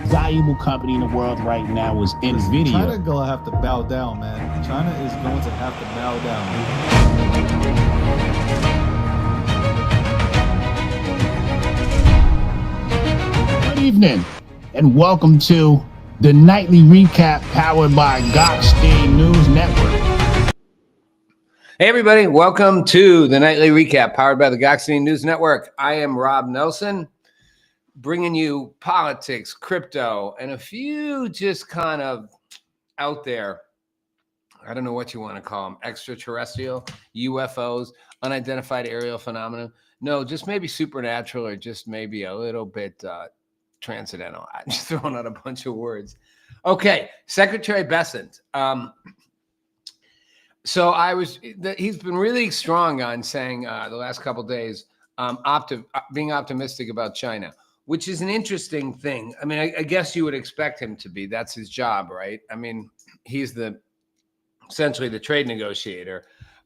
valuable company in the world right now is NVIDIA. China gonna have to bow down, man. China is going to have to bow down. Good evening, and welcome to the nightly recap powered by Gokhshtein News Network. Hey everybody, welcome to the nightly recap powered by the Gokhshtein News Network. I am Rob Nelson, bringing you politics, crypto, and a few just kind of out there, I don't know what you want to call them, extraterrestrial, UFOs, unidentified aerial phenomena. No, just maybe supernatural or just maybe a little bit transcendental. I'm just throwing out a bunch of words. Okay, Secretary Bessent. So he's been really strong on saying the last couple of days, being optimistic about China, which is an interesting thing. I mean, I guess you would expect him to be. That's his job, right? I mean, he's essentially the trade negotiator.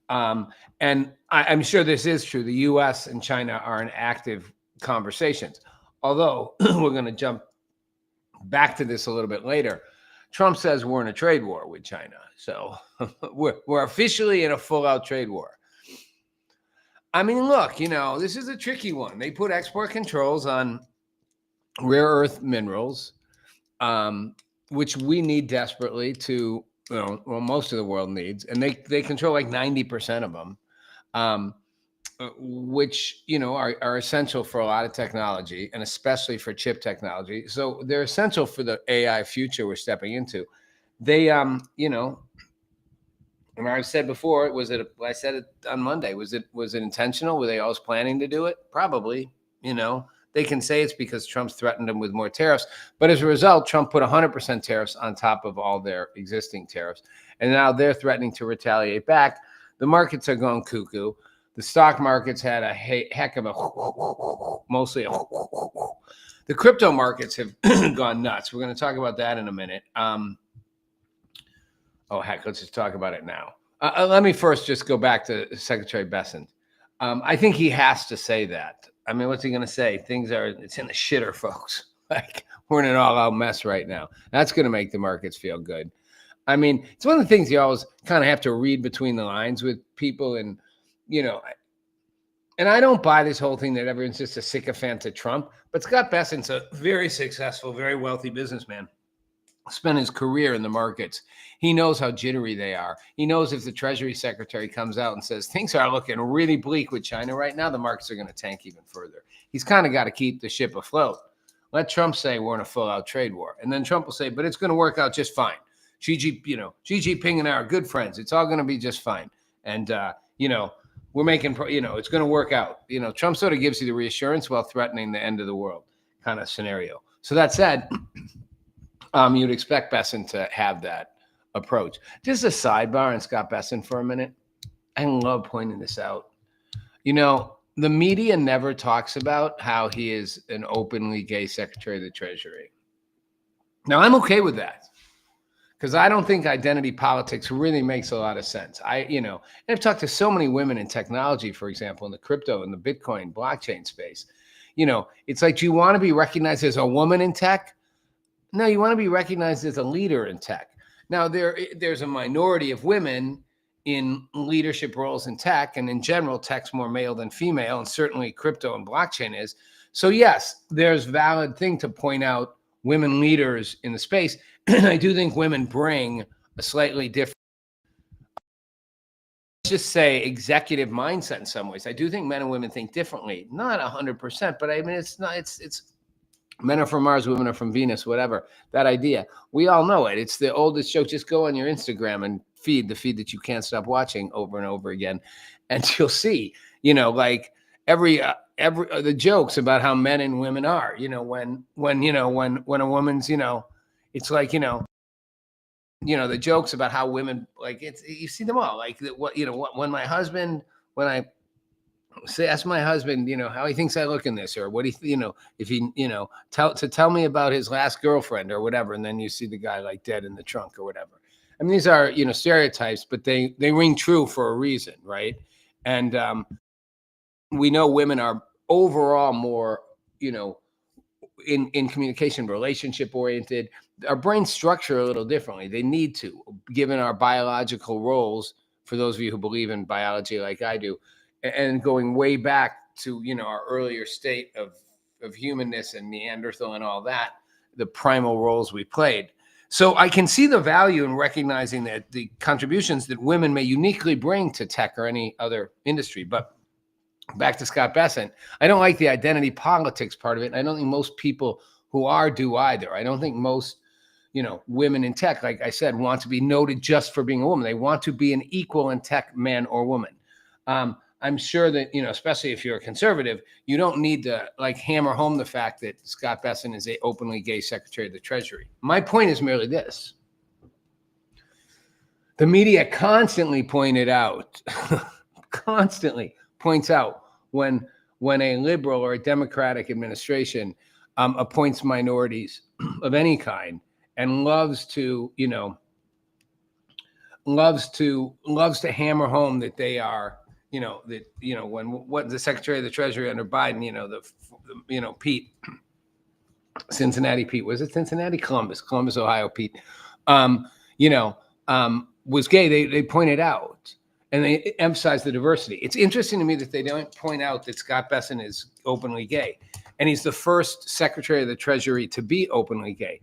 And I'm sure this is true. The U.S. and China are in active conversations. Although we're going to jump back to this a little bit later. Trump says we're in a trade war with China. So we're officially in a full-out trade war. I mean, look, this is a tricky one. They put export controls on rare earth minerals, which we need desperately to, most of the world needs. And they control like 90% of them, which, are essential for a lot of technology and especially for chip technology. So they're essential for the AI future we're stepping into. They, and I said before, I said it on Monday, was it intentional? Were they always planning to do it? Probably, they can say it's because Trump's threatened them with more tariffs, but as a result, Trump put 100% tariffs on top of all their existing tariffs. And now they're threatening to retaliate back. The markets are going cuckoo. The stock markets had a heck of mostly the crypto markets have gone nuts. We're going to talk about that in a minute. Let's just talk about it now. Let me first just go back to Secretary Bessent. I think he has to say that. I mean, what's he going to say? It's in the shitter, folks. Like, we're in an all-out mess right now. That's going to make the markets feel good. I mean, it's one of the things you always kind of have to read between the lines with people. And, and I don't buy this whole thing that everyone's just a sycophant to Trump. But Scott Bessent's a very successful, very wealthy businessman. Spent his career in the markets. He knows how jittery they are. He knows if the Treasury Secretary comes out and says things are looking really bleak with China right now, the markets are going to tank even further. He's kind of got to keep the ship afloat. Let Trump say we're in a full-out trade war. And then Trump will say, but it's going to work out just fine. Xi Jinping and I are good friends. It's all going to be just fine. And, we're making, it's going to work out. Trump sort of gives you the reassurance while threatening the end of the world kind of scenario. So that said, you'd expect Bessent to have that approach. Just a sidebar on Scott Bessent for a minute. I love pointing this out. The media never talks about how he is an openly gay Secretary of the Treasury. Now, I'm okay with that because I don't think identity politics really makes a lot of sense. And I've talked to so many women in technology, for example, in the crypto and the Bitcoin blockchain space. It's like, do you want to be recognized as a woman in tech? No, you want to be recognized as a leader in tech. Now, there's a minority of women in leadership roles in tech, and in general, tech's more male than female, and certainly crypto and blockchain is. So yes, there's valid thing to point out women leaders in the space. And I do think women bring a slightly different, let's just say, executive mindset in some ways. I do think men and women think differently, not 100%, but I mean, it's men are from Mars, women are from Venus, whatever, that idea. We all know it. It's the oldest joke. Just go on your Instagram and feed that you can't stop watching over and over again. And you'll see, like every the jokes about how men and women are, when a woman's, it's like, the jokes about how women, like, you see them all, like when I ask my husband, how he thinks I look in this, or what if he, tell me about his last girlfriend or whatever. And then you see the guy like dead in the trunk or whatever. I mean, these are, stereotypes, but they ring true for a reason. Right. And we know women are overall more, in communication, relationship oriented. Our brains structure a little differently. They need to, given our biological roles. For those of you who believe in biology like I do, and going way back to our earlier state of humanness and Neanderthal and all that, the primal roles we played. So I can see the value in recognizing that the contributions that women may uniquely bring to tech or any other industry. But back to Scott Bessent, I don't like the identity politics part of it. And I don't think most people who do either. I don't think most, women in tech, like I said, want to be noted just for being a woman. They want to be an equal in tech, man or woman. I'm sure that, especially if you're a conservative, you don't need to hammer home the fact that Scott Bessent is a openly gay Secretary of the Treasury. My point is merely this. The media constantly points out when a liberal or a Democratic administration appoints minorities of any kind and loves to hammer home that they are, when the Secretary of the Treasury under Biden, Pete, Cincinnati Pete, was it Cincinnati? Columbus, Ohio Pete, was gay. They pointed out and they emphasize the diversity. It's interesting to me that they don't point out that Scott Bessent is openly gay. And he's the first Secretary of the Treasury to be openly gay.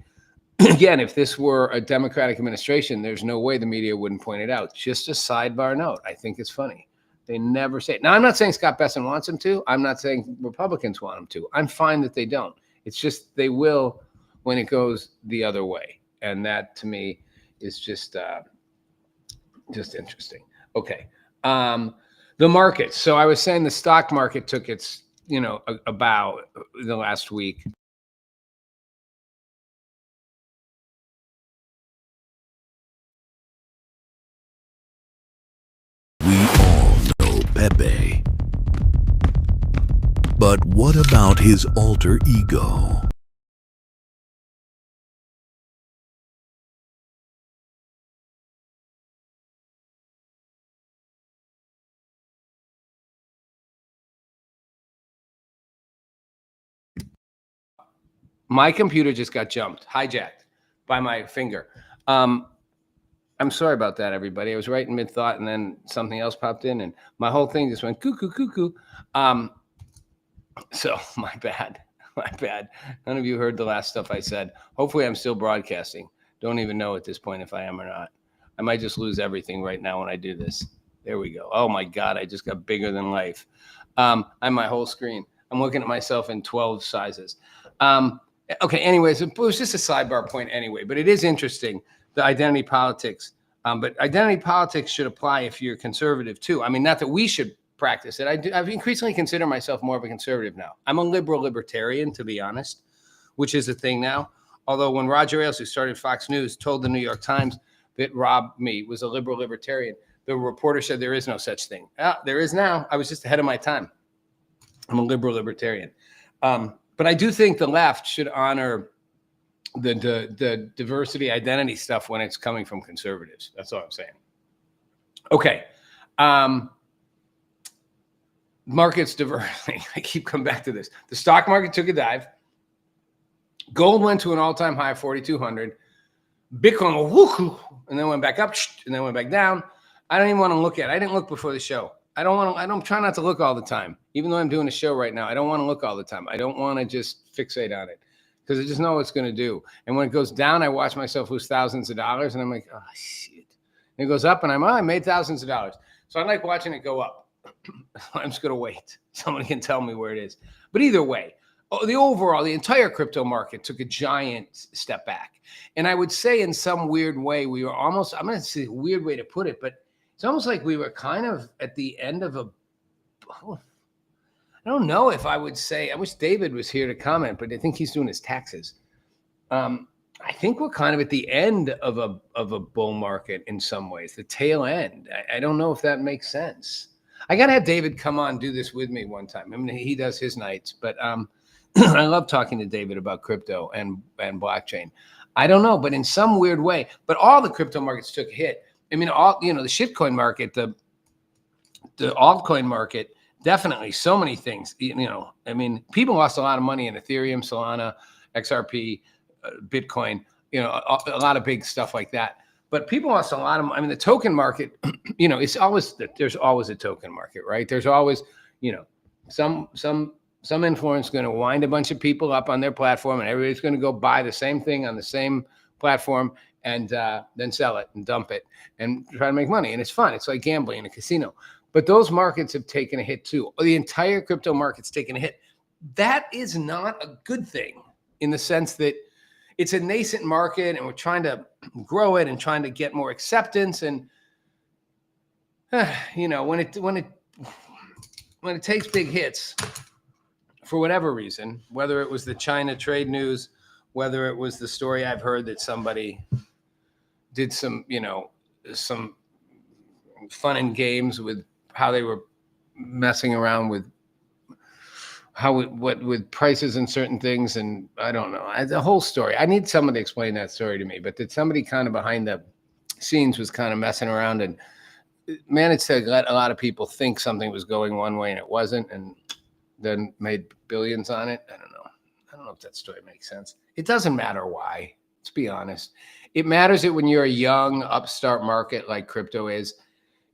Again, if this were a Democratic administration, there's no way the media wouldn't point it out. Just a sidebar note. I think it's funny. They never say it. Now, I'm not saying Scott Bessent wants him to. I'm not saying Republicans want him to. I'm fine that they don't. It's just they will when it goes the other way. And that, to me, is just interesting. Okay. The markets. So I was saying the stock market took its, a bow the last week. Pepe. But what about his alter ego? My computer just got hijacked by my finger. I'm sorry about that, everybody. I was right in mid-thought, and then something else popped in, and my whole thing just went cuckoo, cuckoo. So my bad. None of you heard the last stuff I said. Hopefully I'm still broadcasting. Don't even know at this point if I am or not. I might just lose everything right now when I do this. There we go. Oh, my God. I just got bigger than life. I'm my whole screen. I'm looking at myself in 12 sizes. Okay, anyways, it was just a sidebar point anyway, but it is interesting. The identity politics, but identity politics should apply if you're conservative too. I mean, not that we should practice it. I've increasingly considered myself more of a conservative now. I'm a liberal libertarian, to be honest, which is a thing now. Although when Roger Ailes, who started Fox News, told the New York Times that Rob was a liberal libertarian, the reporter said there is no such thing. There is now. I was just ahead of my time. I'm a liberal libertarian. But I do think the left should honor the diversity identity stuff when it's coming from conservatives. That's all I'm saying. Okay. Markets diversity. I keep coming back to this. The stock market took a dive. Gold went to an all-time high of 4,200. Bitcoin went and then went back up and then went back down. I don't even want to look at it. I didn't look before the show. I don't try not to look all the time. Even though I'm doing a show right now, I don't want to look all the time. I don't want to just fixate on it because I just know what it's going to do. And when it goes down, I watch myself lose thousands of dollars and I'm like, oh, shit. And it goes up and I made thousands of dollars. So I like watching it go up. I'm just going to wait. Somebody can tell me where it is. But either way, the entire crypto market took a giant step back. And I would say in some weird way, we were almost, I'm going to say a weird way to put it, but it's almost like we were kind of at the end of I don't know if I would say, I wish David was here to comment, but I think he's doing his taxes. I think we're kind of at the end of a bull market in some ways, the tail end. I don't know if that makes sense. I got to have David come on, do this with me one time. I mean, he does his nights, but I love talking to David about crypto and blockchain. I don't know, but in some weird way, but all the crypto markets took a hit. I mean, the shitcoin market, the altcoin market definitely so many things. I mean, people lost a lot of money in Ethereum, Solana, XRP, Bitcoin, a lot of big stuff like that. But people lost a lot of, I mean, the token market, it's always, there's always a token market, right? There's always, some influence going to wind a bunch of people up on their platform, and everybody's going to go buy the same thing on the same platform and then sell it and dump it and try to make money. And it's fun. It's like gambling in a casino. But those markets have taken a hit too. The entire crypto market's taken a hit. That is not a good thing in the sense that it's a nascent market and we're trying to grow it and trying to get more acceptance. And, when it takes big hits for whatever reason, whether it was the China trade news, whether it was the story I've heard that somebody did some fun and games with how they were messing around with with prices and certain things. And I don't know, the whole story. I need someone to explain that story to me, but that somebody kind of behind the scenes was kind of messing around and managed to let a lot of people think something was going one way and it wasn't, and then made billions on it. I don't know if that story makes sense. It doesn't matter why, let's be honest. It matters that when you're a young upstart market like crypto is,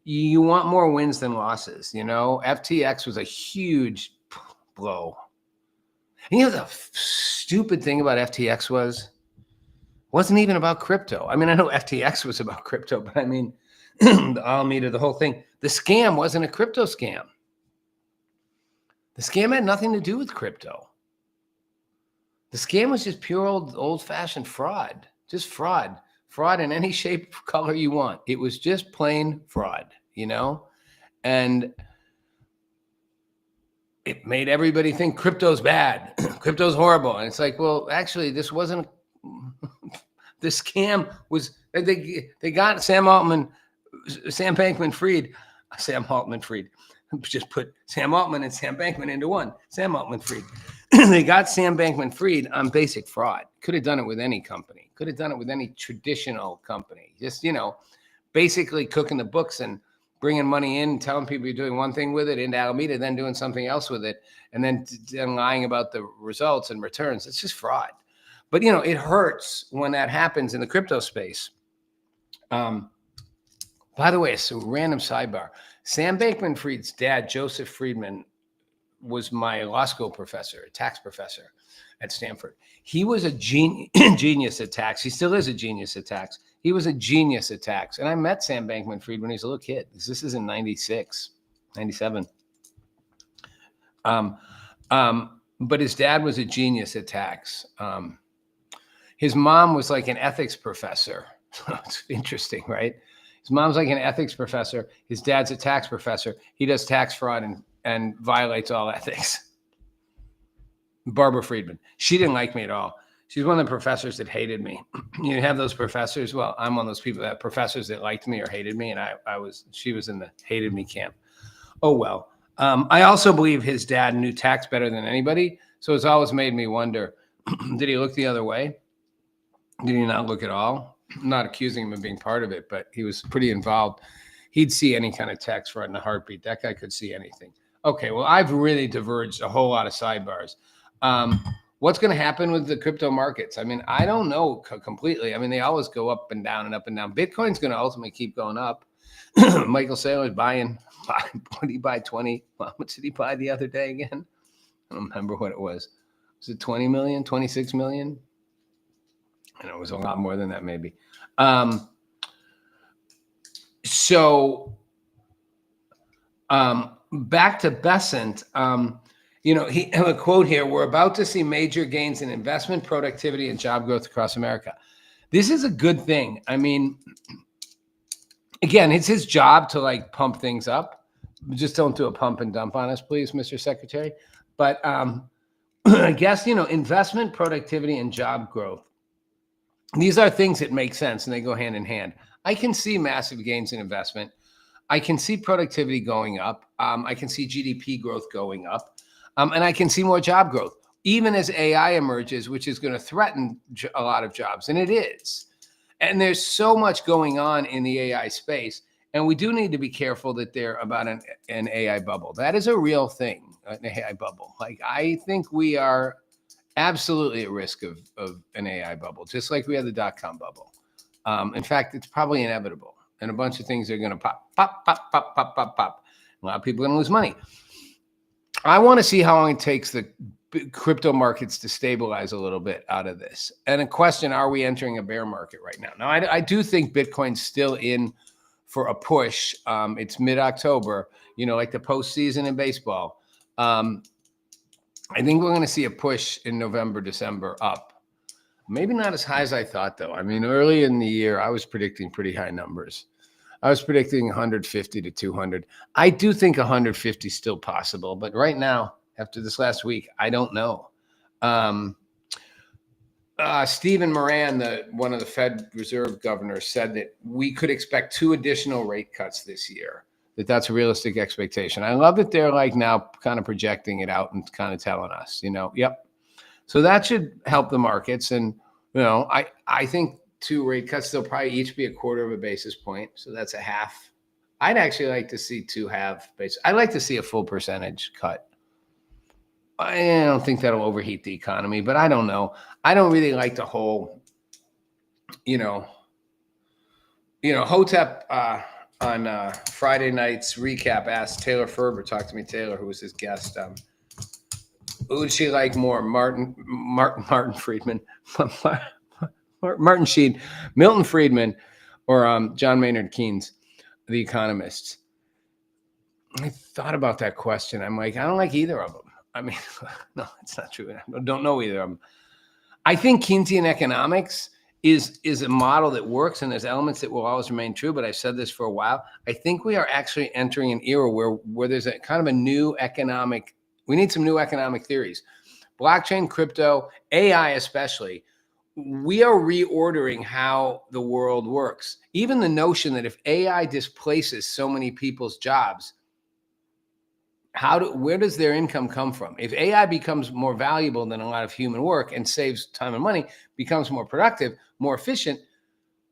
you want more wins than losses. FTX was a huge blow. And the stupid thing about FTX wasn't even about crypto. I mean, I know FTX was about crypto, but I mean, the Alameda, the whole thing, the scam wasn't a crypto scam. The scam had nothing to do with crypto. The scam was just pure old-fashioned fraud, just fraud in any shape, color you want. It was just plain fraud, and it made everybody think crypto's bad, crypto's horrible. And it's like, well, actually, this wasn't, the scam was, they got Sam Bankman-Fried, just put Sam Altman and Sam Bankman into one, Sam Altman-Fried. They got Sam Bankman-Fried on basic fraud. Could have done it with any company. Could have done it with any traditional company. Just, basically cooking the books and bringing money in, telling people you're doing one thing with it into Alameda, then doing something else with it, and then lying about the results and returns. It's just fraud. But, it hurts when that happens in the crypto space. By the way, it's a random sidebar. Sam Bankman-Fried's dad, Joseph Friedman, was my law school professor, a tax professor at Stanford. He was a genius at tax. He still is a genius at tax. He was a genius at tax. And I met Sam Bankman-Fried when he was a little kid. This is in 96, 97. But his dad was a genius at tax. His mom was like an ethics professor. It's interesting, right? His mom's like an ethics professor. His dad's a tax professor. He does tax fraud and violates all ethics. Barbara Friedman. She didn't like me at all. She's one of the professors that hated me. You have those professors. Well, I'm one of those people that professors that liked me or hated me. And she was in the hated me camp. Oh, well. I also believe his dad knew tax better than anybody. So it's always made me wonder, did he look the other way? Did he not look at all? I'm not accusing him of being part of it, but he was pretty involved. He'd see any kind of tax fraud in a heartbeat. That guy could see anything. Okay, well, I've really diverged a whole lot of sidebars. What's going to happen with the crypto markets? I mean, I don't know completely. I mean, they always go up and down and up and down. Bitcoin's going to ultimately keep going up. Michael Saylor's buying, what did he buy? 20? How much did he buy the other day again? I don't remember what it was. Was it 20 million, 26 million? I know it was a lot more than that, maybe. Back to Besant, he have a quote here. We're about to see major gains in investment, productivity, and job growth across America. This is a good thing. I mean, again, it's his job to pump things up. Just don't do a pump and dump on us, please, Mr. Secretary. But I guess, investment, productivity, and job growth. These are things that make sense and they go hand in hand. I can see massive gains in investment. I can see productivity going up. I can see GDP growth going up. And I can see more job growth, even as AI emerges, which is going to threaten a lot of jobs. And it is. And there's so much going on in the AI space. And we do need to be careful that they're about an AI bubble. That is a real thing, an AI bubble. Like, I think we are absolutely at risk of an AI bubble, just like we had the dot-com bubble. In fact, it's probably inevitable. And a bunch of things are going to pop. A lot of people are going to lose money. I want to see how long it takes the crypto markets to stabilize a little bit out of this. And a question, are we entering a bear market right now? Now, I do think Bitcoin's still in for a push. It's mid-October, like the postseason in baseball. I think we're going to see a push in November, December up. Maybe not as high as I thought, though. I mean, early in the year, I was predicting pretty high numbers. I was predicting 150 to 200. I do think 150 is still possible, but right now, after this last week, I don't know. Stephen Moran, one of the Fed Reserve governors, said that we could expect 2 additional rate cuts this year, that's a realistic expectation. I love that they're like now kind of projecting it out and kind of telling us, yep. So that should help the markets. And, I think 2 rate cuts, they'll probably each be 1/4 basis point. So that's a half. I'd actually like to see 2 half basis. I'd like to see a full percentage cut. I don't think that'll overheat the economy, but I don't know. I don't really like the whole, Hotep on Friday night's recap asked Taylor Ferber, talked to me, Taylor, who was his guest. Who would she like more, Martin Friedman, Martin Sheen, Milton Friedman, or John Maynard Keynes, the economists? I thought about that question. I'm like, I don't like either of them. I mean, no, it's not true. I don't know either of them. I think Keynesian economics is a model that works, and there's elements that will always remain true, but I've said this for a while. I think we are actually entering an era where there's a kind of a new economic, we need some new economic theories. Blockchain, crypto, AI especially, we are reordering how the world works. Even the notion that if AI displaces so many people's jobs, where does their income come from? If AI becomes more valuable than a lot of human work and saves time and money, becomes more productive, more efficient,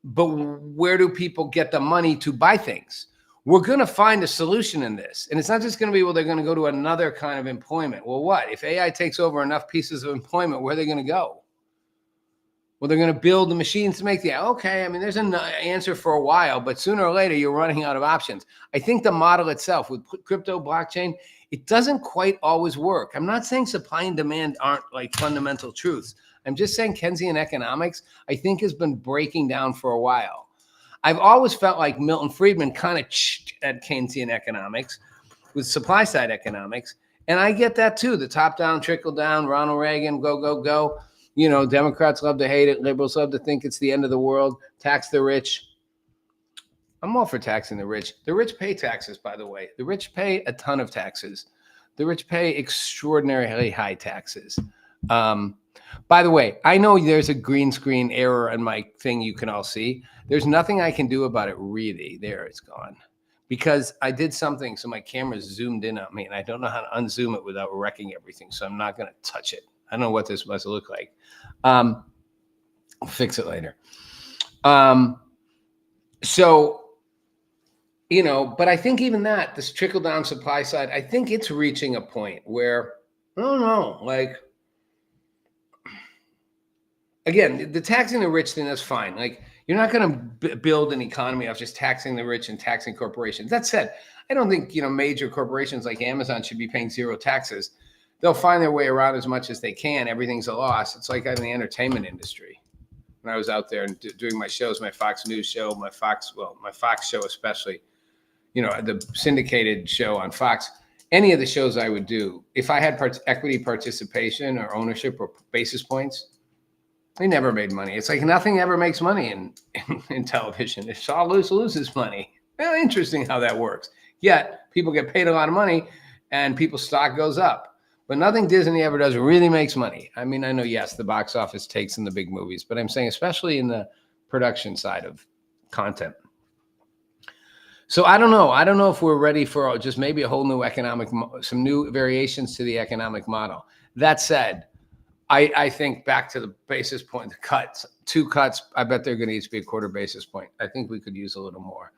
but where do people get the money to buy things? We're going to find a solution in this. And it's not just going to be, well, they're going to go to another kind of employment. Well, what? If AI takes over enough pieces of employment, where are they going to go? Well, they're going to build the machines to make okay, I mean, there's an answer for a while, but sooner or later, you're running out of options. I think the model itself with crypto, blockchain, it doesn't quite always work. I'm not saying supply and demand aren't like fundamental truths. I'm just saying Keynesian economics, I think, has been breaking down for a while. I've always felt like Milton Friedman kind of at Keynesian economics with supply side economics. And I get that too. The top down, trickle down, Ronald Reagan, go, go, go. Democrats love to hate it. Liberals love to think it's the end of the world. Tax the rich. I'm all for taxing the rich. The rich pay taxes, by the way. The rich pay a ton of taxes. The rich pay extraordinarily high taxes. By the way, I know there's a green screen error on my thing you can all see. There's nothing I can do about it, really. There, it's gone. Because I did something, so my camera's zoomed in on me, and I don't know how to unzoom it without wrecking everything, so I'm not going to touch it. I don't know what this must look like. I'll fix it later. But I think even that, this trickle down supply side, I think it's reaching a point where, I don't know, like, again, the taxing the rich thing, that's fine. Like, you're not going to build an economy off just taxing the rich and taxing corporations. That said, I don't think, major corporations like Amazon should be paying zero taxes. They'll find their way around as much as they can. Everything's a loss. It's like in the entertainment industry. When I was out there and doing my shows, my Fox News show, my Fox show especially, the syndicated show on Fox, any of the shows I would do, if I had equity participation or ownership or basis points, they never made money. It's like nothing ever makes money in television. If Saul loses money. Well, interesting how that works. Yet people get paid a lot of money and people's stock goes up. But nothing Disney ever does really makes money. I mean, I know, yes, the box office takes in the big movies, but I'm saying especially in the production side of content. So I don't know. I don't know if we're ready for just maybe a whole new some new variations to the economic model. That said, I think back to the basis point, the cuts, 2 cuts, I bet they're going to each be a 1/4 basis point. I think we could use a little more.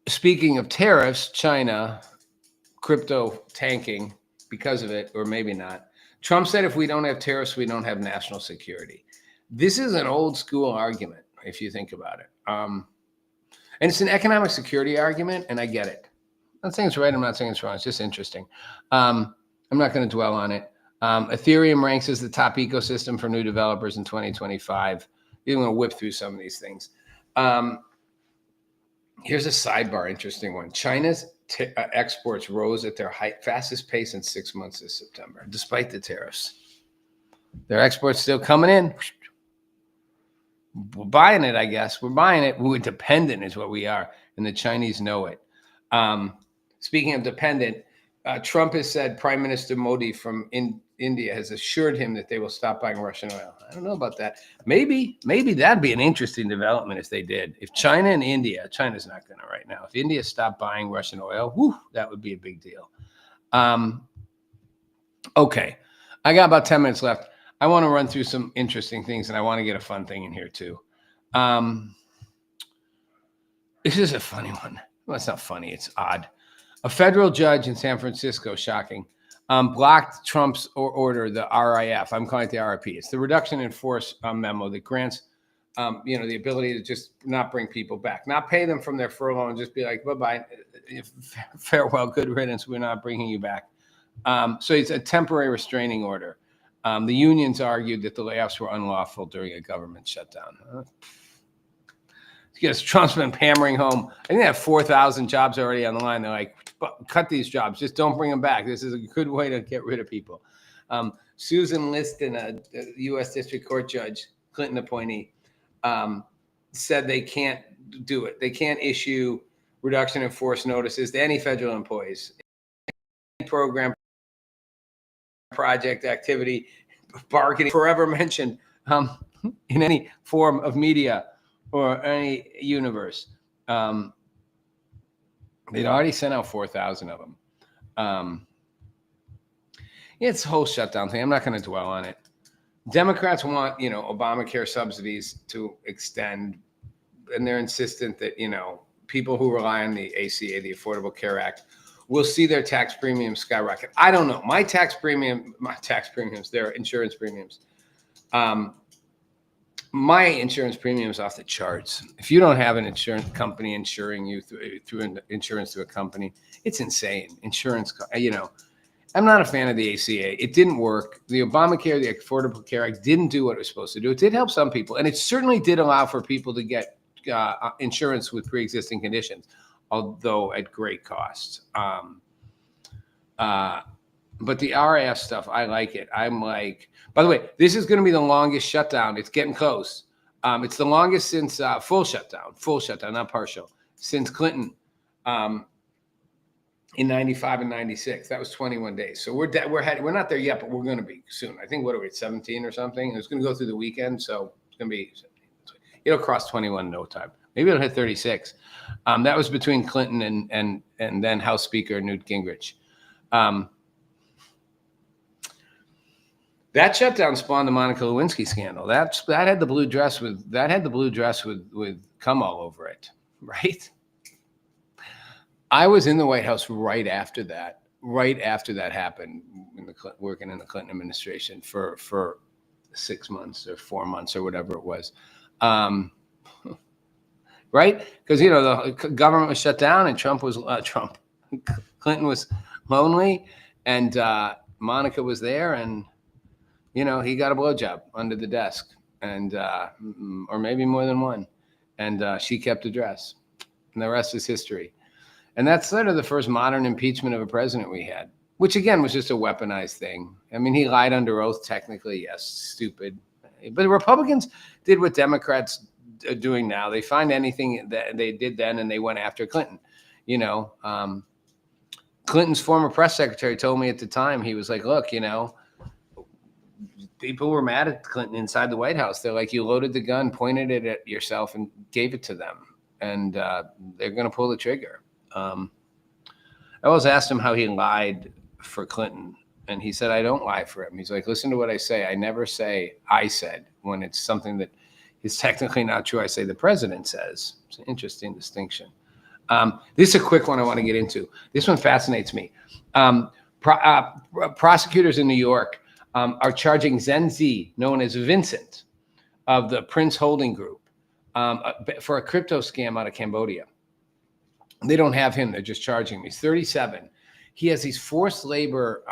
Speaking of tariffs, China, crypto tanking because of it, or maybe not. Trump said if we don't have tariffs, we don't have national security. This is an old school argument, if you think about it. And it's an economic security argument, and I get it. I'm not saying it's right. I'm not saying it's wrong. It's just interesting. I'm not going to dwell on it. Ethereum ranks as the top ecosystem for new developers in 2025. You're going to whip through some of these things. Here's a sidebar, interesting one. China's exports rose at their fastest pace in 6 months this September, despite the tariffs. Their exports still coming in. We're buying it, I guess. We're buying it. We're dependent is what we are, and the Chinese know it. Speaking of dependent, Trump has said Prime Minister Modi from India has assured him that they will stop buying Russian oil. I don't know about that. Maybe that'd be an interesting development if they did. If China and India, China's not going to right now. If India stopped buying Russian oil, that would be a big deal. Okay, I got about 10 minutes left. I want to run through some interesting things, and I want to get a fun thing in here too. This is a funny one. Well, it's not funny. It's odd. A federal judge in San Francisco, shocking, blocked Trump's order, the RIF. I'm calling it the RIP. It's the reduction in force memo that grants, the ability to just not bring people back, not pay them from their furlough and just be like, bye-bye, farewell, good riddance. We're not bringing you back. So it's a temporary restraining order. The unions argued that the layoffs were unlawful during a government shutdown. Because Trump's been hammering home. I think they have 4,000 jobs already on the line. They're like, cut these jobs. Just don't bring them back. This is a good way to get rid of people. Susan Liston, a U.S. District Court judge, Clinton appointee, said they can't do it. They can't issue reduction in force notices to any federal employees. Any program, project, activity, bargaining, forever mentioned in any form of media or any universe. They'd already sent out 4,000 of them. It's a whole shutdown thing. I'm not going to dwell on it. Democrats want, Obamacare subsidies to extend, and they're insistent that, people who rely on the ACA, the Affordable Care Act, will see their tax premiums skyrocket. I don't know. My tax premiums, their insurance premiums. My insurance premium is off the charts. If you don't have an insurance company insuring you through insurance through a company, it's insane. Insurance, I'm not a fan of the ACA. It didn't work. The Obamacare, the Affordable Care Act didn't do what it was supposed to do. It did help some people, and it certainly did allow for people to get insurance with pre-existing conditions, although at great costs. But the RAF stuff, I like it. I'm like, by the way, this is going to be the longest shutdown. It's getting close. It's the longest since full shutdown, not partial, since Clinton in 95 and 96. That was 21 days. So we're not there yet, but we're going to be soon. I think, what are we at, 17 or something? It's going to go through the weekend. So it's going to be, it'll cross 21 in no time. Maybe it'll hit 36. That was between Clinton and then House Speaker Newt Gingrich. That shutdown spawned the Monica Lewinsky scandal. That had the blue dress with cum all over it, right? I was in the White House right after that happened, working in the Clinton administration for 6 months or 4 months or whatever it was, right? Because the government was shut down and Clinton was lonely, and Monica was there, and he got a blowjob under the desk, and or maybe more than one, and she kept the dress, and the rest is history. And that's sort of the first modern impeachment of a president we had, which again was just a weaponized thing. I mean, he lied under oath, technically, yes, stupid. But the Republicans did what Democrats are doing now. They find anything that they did then, and they went after Clinton. Clinton's former press secretary told me at the time, he was like, look, people were mad at Clinton inside the White House. They're like, you loaded the gun, pointed it at yourself, and gave it to them. And they're going to pull the trigger. I always asked him how he lied for Clinton. And he said, I don't lie for him. He's like, listen to what I say. I never say I said when it's something that is technically not true. I say the president says. It's an interesting distinction. This is a quick one I want to get into. This one fascinates me. Prosecutors in New York are charging Zen Z, known as Vincent, of the Prince Holding Group, for a crypto scam out of Cambodia. They don't have him. They're just charging him. He's 37. He has these forced labor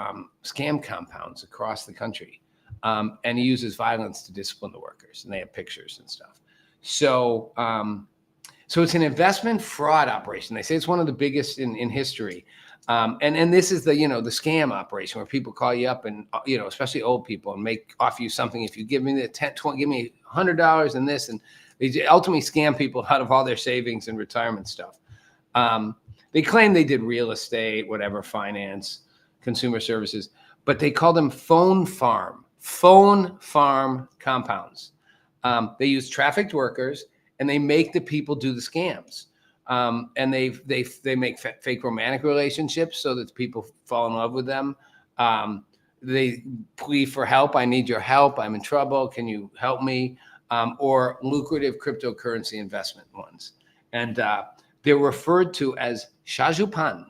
scam compounds across the country. And he uses violence to discipline the workers. And they have pictures and stuff. So it's an investment fraud operation. They say it's one of the biggest in history. And this is the scam operation where people call you up and, especially old people, and offer you something. If you give me the 10, 20, give me $100 and this, and they ultimately scam people out of all their savings and retirement stuff. They claim they did real estate, whatever, finance, consumer services, but they call them phone farm compounds. They use trafficked workers and they make the people do the scams. And they make fake romantic relationships so that people fall in love with them. They plead for help. I need your help. I'm in trouble. Can you help me? Or lucrative cryptocurrency investment ones. And they're referred to as shajupan,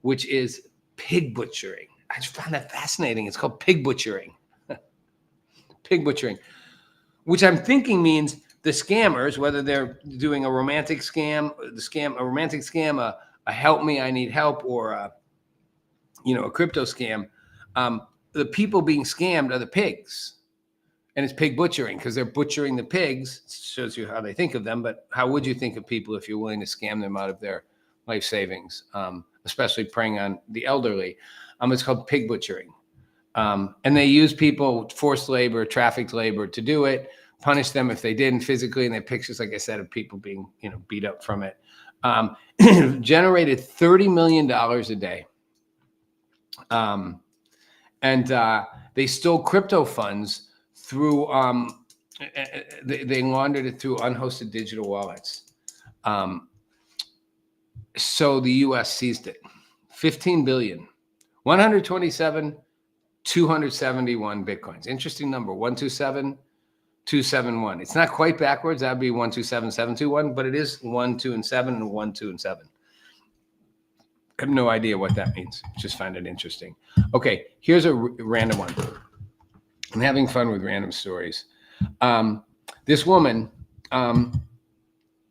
which is pig butchering. I just found that fascinating. It's called pig butchering. Pig butchering, which I'm thinking means the scammers, whether they're doing a romantic scam, a help me, I need help, or a crypto scam, the people being scammed are the pigs. And it's pig butchering because they're butchering the pigs. It shows you how they think of them. But how would you think of people if you're willing to scam them out of their life savings, especially preying on the elderly? It's called pig butchering. And they use people, forced labor, trafficked labor to do it, punish them if they didn't physically. And they have pictures, like I said, of people being beat up from it. Generated $30 million a day. And they stole crypto funds through they laundered it through unhosted digital wallets. So the US seized it. 15 billion, 127, 271 Bitcoins. Interesting number, 127,271. It's not quite backwards. That'd be 127,721, but it is 1, 2, and 7 and 1, 2, and 7. I have no idea what that means. Just find it interesting. Okay, here's a random one. I'm having fun with random stories. This woman,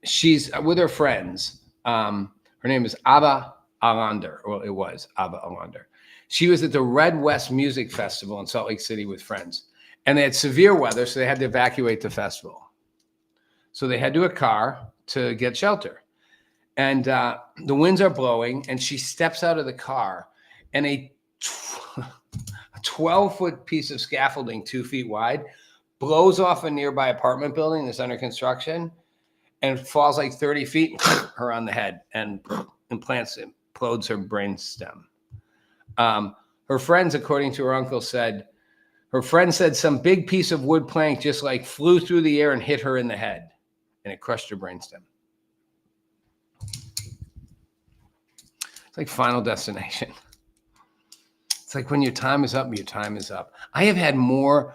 she's with her friends. Her name is Ava Alander. Well, it was Ava Alander. She was at the Red West Music Festival in Salt Lake City with friends. And they had severe weather, so they had to evacuate the festival. So they had to a car to get shelter. And the winds are blowing, and she steps out of the car, and a 12-foot piece of scaffolding 2 feet wide blows off a nearby apartment building that's under construction and falls like 30 feet her on the head and implodes her brain stem. Her friends, according to her uncle, said some big piece of wood plank just like flew through the air and hit her in the head, and it crushed her brainstem. It's like Final Destination. It's like when your time is up, your time is up. I have had more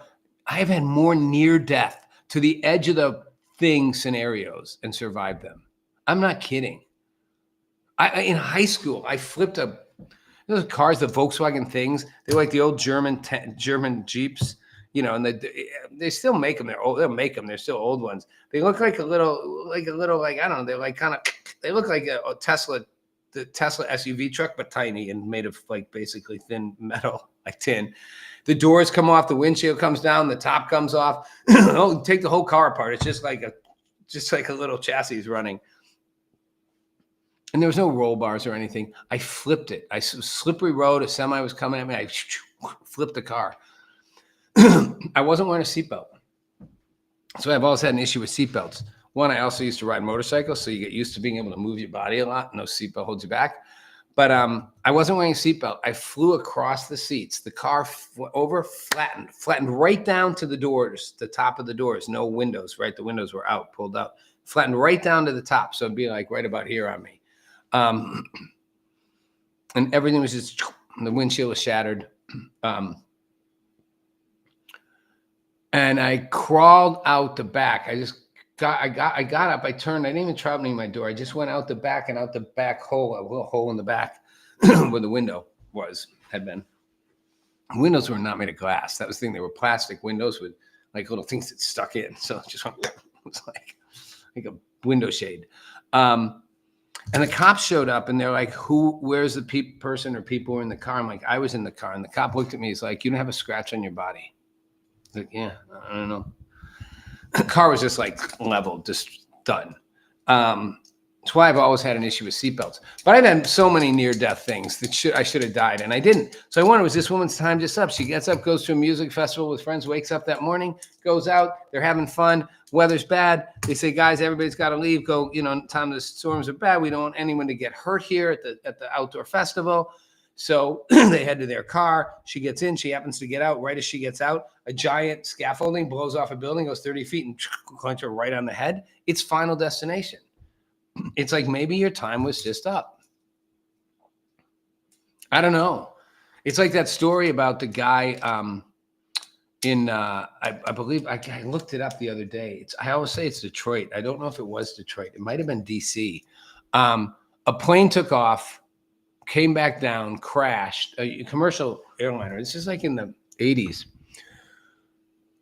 near death to the edge of the thing scenarios and survived them. I'm not kidding. In high school, I flipped those cars, the Volkswagen things. They're like the old German Jeeps, and they still make them. They're old. They'll make them. They're still old ones. They look like a little, I don't know. They're like they look like a Tesla. The Tesla SUV truck, but tiny and made of like basically thin metal, like tin. The doors come off, the windshield comes down, the top comes off. Take the whole car apart. It's just like a little chassis running. And there was no roll bars or anything. I flipped it. Slippery road, a semi was coming at me. I flipped the car. I wasn't wearing a seatbelt. So I've always had an issue with seatbelts. One, I also used to ride motorcycles, so you get used to being able to move your body a lot. No seatbelt holds you back. But I wasn't wearing a seatbelt. I flew across the seats. The car flattened right down to the doors, the top of the doors. No windows, right? The windows were out, pulled out. Flattened right down to the top, so it'd be like right about here on me. And everything was just, the windshield was shattered. And I crawled out the back. I just I got up, I turned, I didn't even try opening my door. I just went out the back and out the back hole, a little hole in the back where the window had been. Windows were not made of glass. That was the thing. They were plastic windows with like little things that stuck in. So it just went, it was like a window shade. And the cops showed up and they're like, where's the person or people who were in the car? I'm like, I was in the car. And the cop looked at me. He's like, you don't have a scratch on your body. I was like, yeah, I don't know. The car was just like leveled, just done. That's why I've always had an issue with seatbelts. But I've had so many near-death things that I should have died, and I didn't. So I wondered, was this woman's time just up? She gets up, goes to a music festival with friends, wakes up that morning, goes out. They're having fun. Weather's bad. They say, guys, everybody's got to leave. Go, time the storms are bad. We don't want anyone to get hurt here at the outdoor festival. So they head to their car. She gets in. She happens to get out. Right as she gets out, a giant scaffolding blows off a building, goes 30 feet, and clench her right on the head. It's Final Destination. It's like maybe your time was just up. I don't know. It's like that story about the guy I believe I looked it up the other day. I always say it's Detroit. I don't know if it was Detroit. It might have been DC. A plane took off, came back down, crashed. A commercial airliner. This is like in the 80s.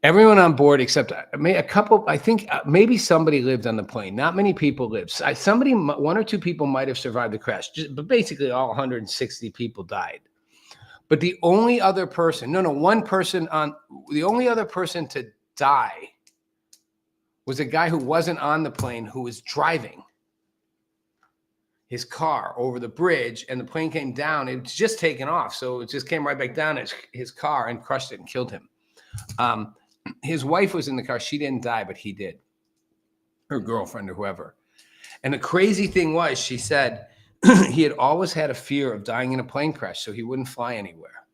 Everyone on board except a couple, I think maybe somebody lived on the plane. Not many people lived. One or two people might have survived the crash, but basically all 160 people died. But the only other person, the only other person to die was a guy who wasn't on the plane, who was driving his car over the bridge, and the plane came down. It was just taken off. So it just came right back down his car and crushed it and killed him. His wife was in the car. She didn't die, but he did. Her girlfriend or whoever. And the crazy thing was, she said he had always had a fear of dying in a plane crash, so he wouldn't fly anywhere.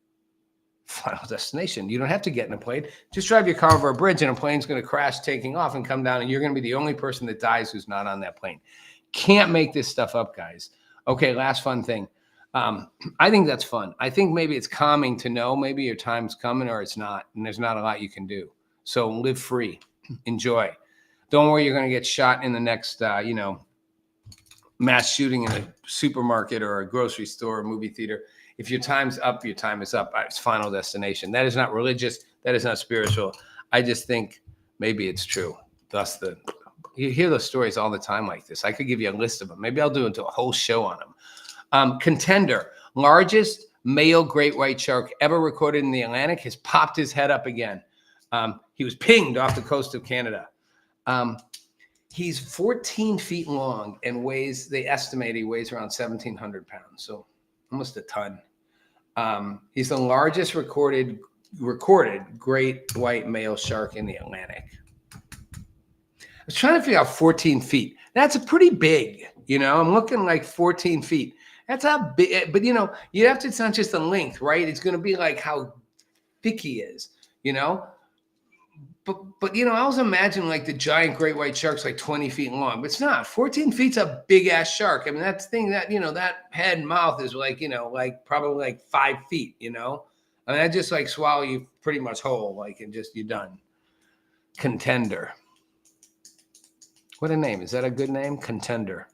Final Destination. You don't have to get in a plane. Just drive your car over a bridge and a plane's going to crash taking off and come down, and you're going to be the only person that dies who's not on that plane. Can't make this stuff up, guys. Okay, last fun thing. I think that's fun. I think maybe it's calming to know maybe your time's coming or it's not, and there's not a lot you can do. So live free, enjoy. Don't worry, you're going to get shot in the next, mass shooting in a supermarket or a grocery store or movie theater. If your time's up, your time is up. It's Final Destination. That is not religious. That is not spiritual. I just think maybe it's true. Thus, you hear those stories all the time like this. I could give you a list of them. Maybe I'll do a whole show on them. Contender, largest male great white shark ever recorded in the Atlantic, has popped his head up again. He was pinged off the coast of Canada. He's 14 feet long and they estimate he weighs around 1,700 pounds, so almost a ton. He's the largest recorded great white male shark in the Atlantic. I was trying to figure out 14 feet. That's a pretty big, I'm looking like 14 feet. That's how big, but you have to, it's not just the length, right? It's going to be like how thick he is, But I was imagining like the giant great white shark's like 20 feet long, but it's not. 14 feet's a big ass shark. I mean, that's the thing that, that head and mouth is like, like probably like 5 feet, I mean, that just like swallow you pretty much whole, like, and just, you're done. Contender. What a name. Is that a good name? Contender.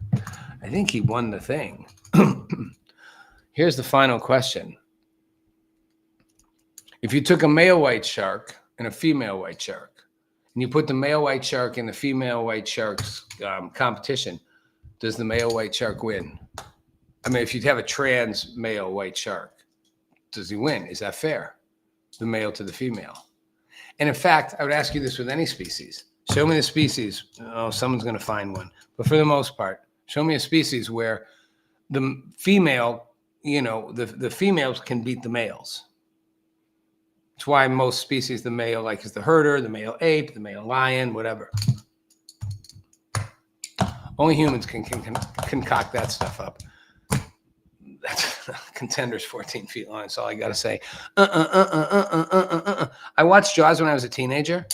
I think he won the thing. Here's the final question. If you took a male white shark and a female white shark, and you put the male white shark in the female white shark's competition, does the male white shark win? I mean, if you have a trans male white shark, does he win? Is that fair? The male to the female. And in fact, I would ask you this with any species. Show me the species. Oh, someone's going to find one. But for the most part, show me a species where the female, the females can beat the males. It's why most species, the male is the herder, the male ape, the male lion, whatever. Only humans can concoct that stuff up. That's Contender's 14 feet long. That's all I got to say. I watched Jaws when I was a teenager.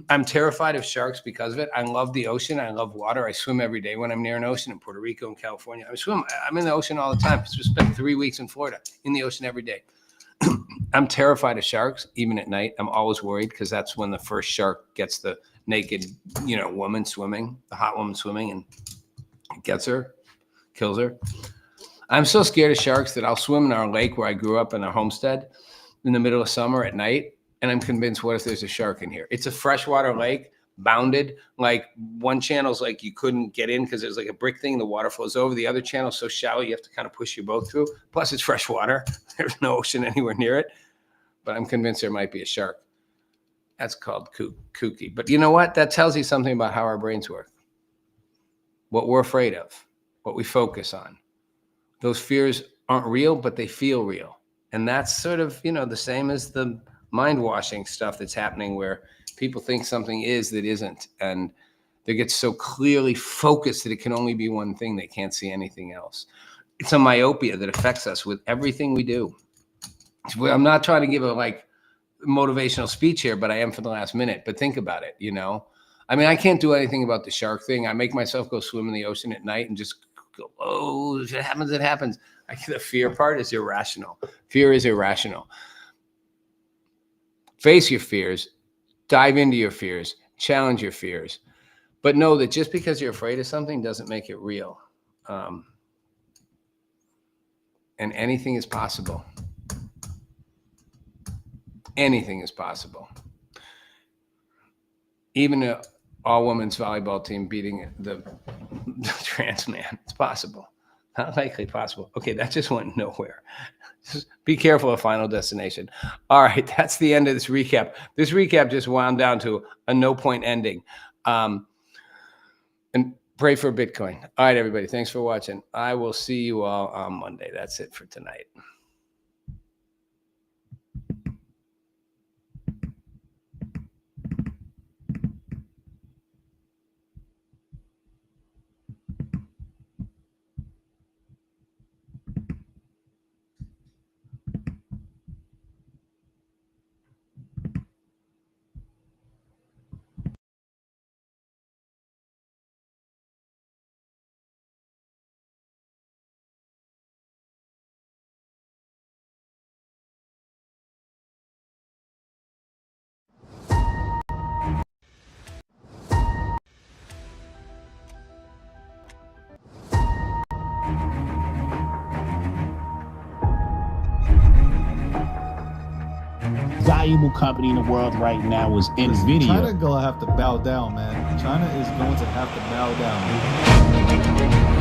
I'm terrified of sharks because of it. I love the ocean. I love water. I swim every day when I'm near an ocean in Puerto Rico and California. I'm in the ocean all the time. I spent 3 weeks in Florida in the ocean every day. I'm terrified of sharks, even at night. I'm always worried because that's when the first shark gets the naked, woman swimming, the hot woman swimming, and gets her, kills her. I'm so scared of sharks that I'll swim in our lake where I grew up in our homestead in the middle of summer at night. And I'm convinced, what if there's a shark in here? It's a freshwater lake, bounded. Like one channel's like you couldn't get in because there's like a brick thing. The water flows over. The other channel's so shallow you have to kind of push your boat through. Plus it's fresh water. There's no ocean anywhere near it. But I'm convinced there might be a shark. That's called kooky. But you know what? That tells you something about how our brains work. What we're afraid of, what we focus on. Those fears aren't real, but they feel real. And that's sort of, the same as the mind washing stuff that's happening where people think something is that isn't. And they get so clearly focused that it can only be one thing. They can't see anything else. It's a myopia that affects us with everything we do. I'm not trying to give a motivational speech here, but I am for the last minute. But think about it, I mean, I can't do anything about the shark thing. I make myself go swim in the ocean at night and just go, oh, if it happens, it happens. The fear part is irrational. Fear is irrational. Face your fears, dive into your fears, challenge your fears, but know that just because you're afraid of something doesn't make it real. And anything is possible. Anything is possible. Even an all-women's volleyball team beating the trans man. It's possible. Not likely possible. Okay, that just went nowhere. Just be careful of Final Destination. All right, that's the end of this recap. This recap just wound down to a no-point ending. And pray for Bitcoin. All right, everybody. Thanks for watching. I will see you all on Monday. That's it for tonight. Valuable company in the world right now is NVIDIA. China gonna have to bow down, man. China is going to have to bow down.